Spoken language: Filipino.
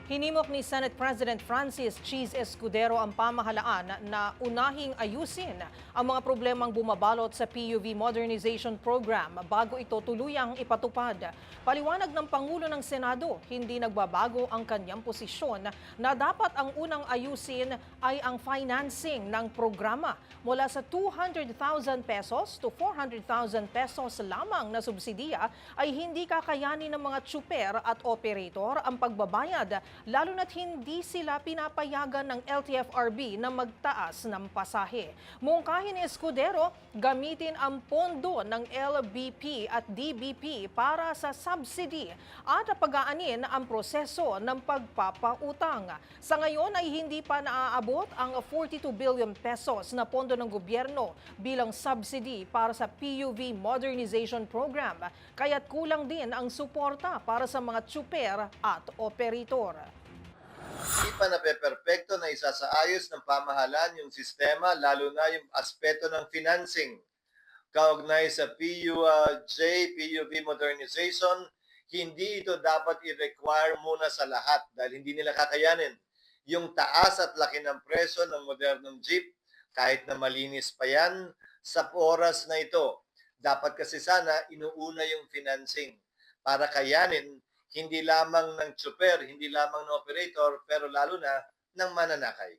Hinimok ni Senate President Francis Cheese Escudero ang pamahalaan na unahing ayusin ang mga problemang bumabalot sa PUV Modernization Program bago ito tuluyang ipatupad. Paliwanag ng Pangulo ng Senado, hindi nagbabago ang kanyang posisyon na dapat ang unang ayusin ay ang financing ng programa mula sa 200,000 pesos to 400,000 pesos lamang na subsidiya ay hindi kakayanin ng mga tsuper at operator ang pagbabayad lalo na't hindi sila pinapayagan ng LTFRB na magtaas ng pasahe. Mungkahin ni Escudero, gamitin ang pondo ng LBP at DBP para sa subsidy at pag-aanin ang proseso ng pagpapautang. Sa ngayon ay hindi pa naaabot ang 42 billion pesos na pondo ng gobyerno bilang subsidy para sa PUV Modernization Program, kaya't kulang din ang suporta para sa mga tsuper at operator. Hindi pa napeperpekto na isasaayos ng pamahalaan yung sistema, lalo na yung aspeto ng financing. Kaugnay sa PUV modernization, hindi ito dapat i-require muna sa lahat dahil hindi nila kakayanin. Yung taas at laki ng presyo ng modernong jeep, kahit na malinis pa yan, sa oras na ito, dapat kasi sana inuuna yung financing para kayanin hindi lamang ng tsuper, hindi lamang ng operator, pero lalo na ng mananakay.